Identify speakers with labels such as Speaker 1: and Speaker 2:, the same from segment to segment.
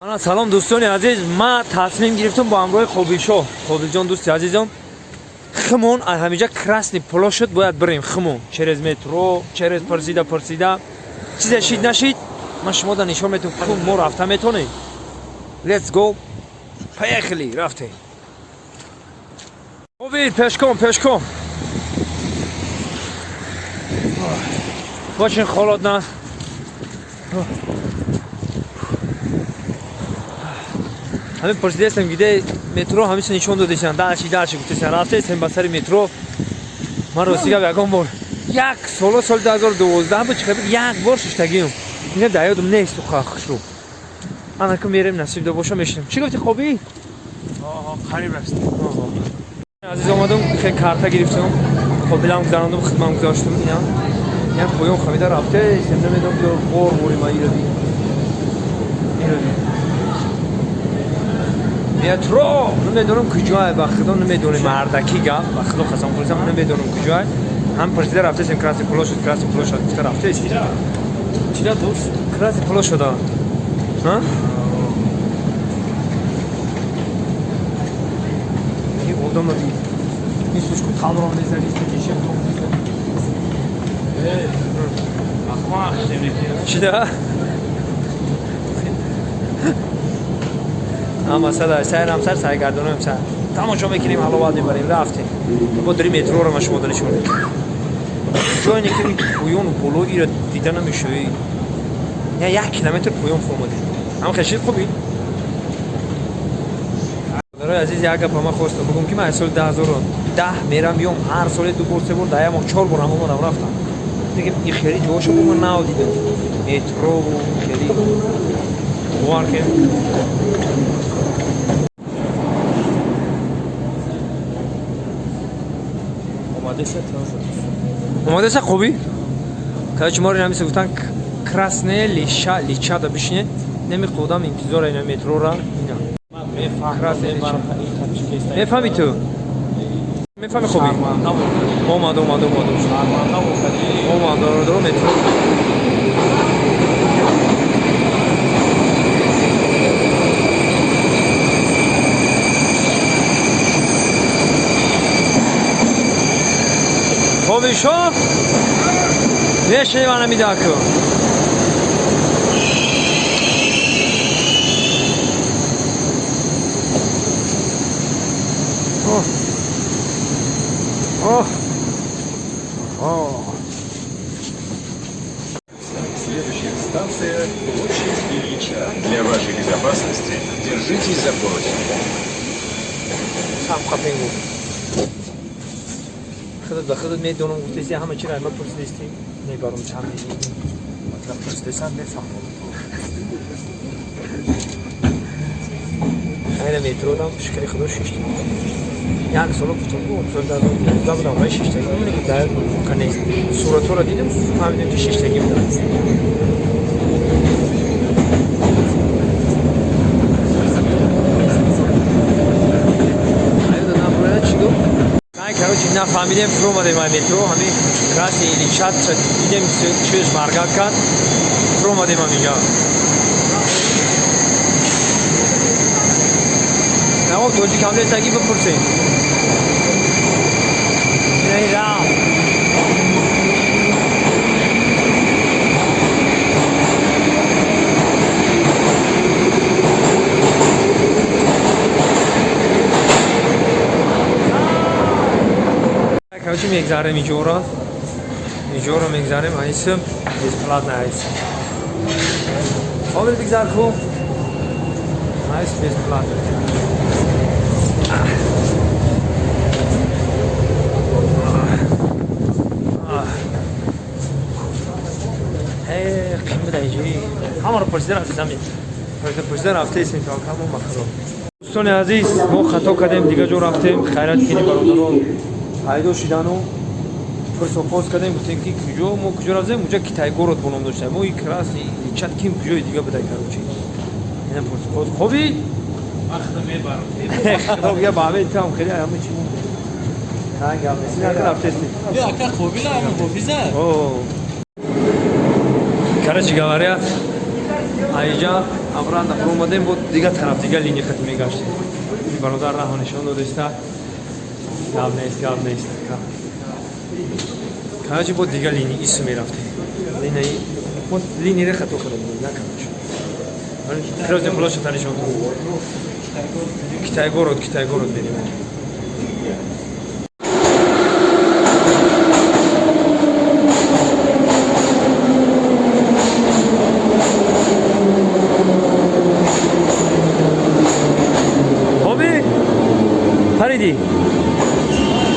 Speaker 1: سلام دوستان عزیز، ما تصمیم گرفتم با همراه قابیلشو قابیلجان دوست عزیزم خمون همینجا کراسنی پلو شد باید بریم خمون через مترو через پرسیده چیز شید نشید من شما دا نشون میتونم خمون ما رفته میتونیم لیتس گو پیخلی رفته قابیل پیش کن باشین خالات نه همین پرسیده هستم گیده مترو همیشه نشون دادشن داشی گفتشن رفته هستم با سر مترو من راسیگه یکم بار یک سال 2012 بود چه یک بار ششتگیم اینه دیادم نیست تو خاخش رو انا که میریم نصیب دو باشه میشنم چی گفتی خوبی؟
Speaker 2: قریب است
Speaker 1: عزیز آمدم خیلی کارتا گرفتم قابلم گذراندم خدمت گذاشتم اینا یک پویام خمیده رفته هستم نمیدونم که بار موری ما ایرادی مترو نمیدونم کجای با خدا نمیدونم مردکی گم با خدا قسم خورم نمیدونم کجای هم پرسیده رفته سیم کراسی پلو شد چطور رفته است چرا دوست کراسی پلو شده ها این آدم دی نیستش که کامرا میزنی میشه
Speaker 2: اخوان
Speaker 1: چرا اما صدا سر هم سر گردونم سر تماشا میکنیم حالا بعد میبریم رفتیم با داریم مترو رو شما دانشون جایی که پویون و پولوی رو دیدن نمیشه یا 1 کیلومتر پویون فرموده اما خیلی خوبی برای عزیز یک گپ ما خواستم بگم که من سال 2010 میرم بیام هر سال 2 بار 3 بار دایم 4 بار هم اومدم رفتم دیگه این خیلی جوشو من نادیدم مترو و خیلی وارکه اومده سه خوبی؟ که ما رو نمیشه گفتن کراسنه لیچا دا بشینه نمی قدام انتظار اینا مترو را اینا میفهمی تو؟ میفهمی خوبی؟ اومده رو مترو خوبی شو؟ نشه من میده که
Speaker 3: Следующая станция Площадь Ильича. Для вашей безопасности держитесь за поручень.
Speaker 1: سام خپینگو خودت میدونم گفتیستی همه چی را همه پرسیدستی نگارم چند میدونم مطلب پرسیدستم نفهمم این مترو دام شکلی خدا شیشتی یک سالو کتون بود سال در بودم باید شیشتگی میمونه که در کنه صورت را دیدم فهمیدم که شیشتگی بودم چیز نفهمیدیم فرو اومدیم مترو همین کراسی لیچا دیدیم چیز برگرد کرد فرو اومدیم اینجا نه توجی کامل تگی بپرسیم نه رام کاچی میگذارم اینجورا میگذارم ایسم از پلات نه ایسم آبر بگذار کو ایس بیس پلات هی قیمت ایجی همه رو پرسیده رفتی زمین پرسیده رفته ایسم که همون مخلو دوستان عزیز ما خطا کردیم دیگه جو رفتیم خیرات کنی برادران пайдо шидану пурсопос кардем гуфтем ки куҷо мо куҷо рафтем уҷа китай город бо ном доштем мо и краси чат ким куҷои дига будай карочи ина пурсопос хоби
Speaker 2: вақта мебарам
Speaker 1: худо бия ба ҳамаи там хеле ҳама чи ҳанг ҳамеси нака рафтести
Speaker 2: ё ака хобила ҳама ҳофиза
Speaker 1: о карачи гаварият аиҷа абранда омадем бо дигар тараф дигар линия хат мегаштем. Бародар раҳо нишон додиста гап нест. Каҷи бо дигар линия ису мерафтем. Линияро хато кардем накамаш. Хирозем площадь нишон дод. Китай-город берем.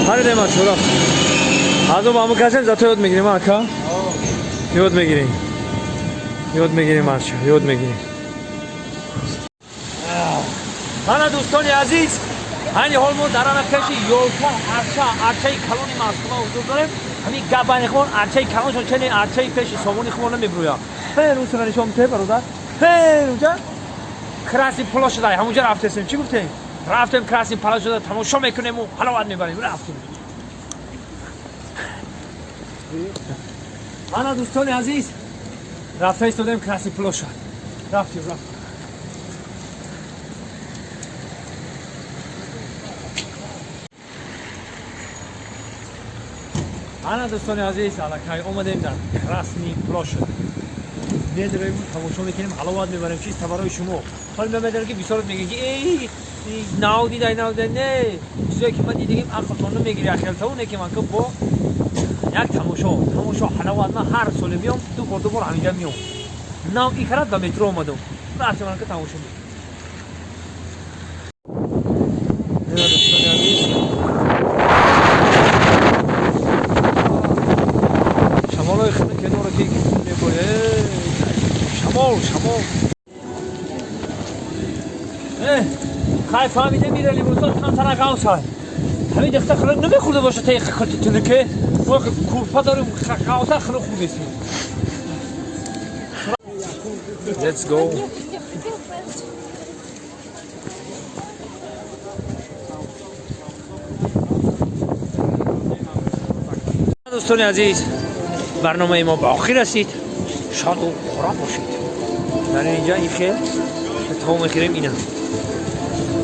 Speaker 1: Хариде ма чора. Азо ба мукашем зато ёд мегирем ака. Ёд мегирем марча, ёд мегирем. Мана дӯстони азиз, ҳайни ҳол мо дар ана пеши ёлка арчаи калони Москва ҳузур дорем. Ҳамин габани хумон арчаи калоншон чене арчаи пеши сомони хумон намебурӯя. Русра нишон мете бародар. Уҷа Красни площадь ҳамунҷа рафтесем. Чӣ гуфтем? Рафтем Красни площадь тамошо мекунему, ҳаловат мебарем. Рафтем. Мана дӯстони азиз, рафта истодем Красни площадь. Рафтем. Мана дӯстони азиз, аллакай омадем дар Красни площадь. Медрем, тамошо мекунем, ҳаловат мебарем. Чиста барои шумо. ҳол мемедем ки бисёрот мегӯем ки эй нав дидай не чизое ки ман дидагим ақлтон намегири ахелтавоне ки ман ки бо як тамошо ҳаловат ман ҳар соле меом ду бор ҳамиҷа меом нав икарат ба метро омадам рафтем ман ки тамошо шамолои киноро ки меборе шамол хай фаҳмида мирали бӯстон тамтара гавсай ҳамин дехта хӯрад намехӯрда боша таи қақатитуну ке мо курпа дорим гавса хӯра хӯрдесим. Let's go. دوستان عزیز برنامه ما به آخر رسید. شاد و خورم باشید. در اینجا این خیل تاو میخوریم اینا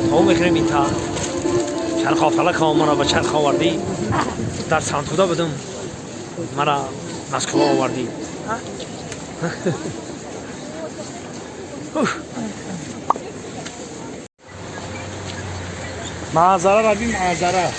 Speaker 1: تاو میخوریم این تا چرخ فلک ها مرا به چرخ آوردی در سانتودا بدم مرا مسکو آوردی معذره رویم معذره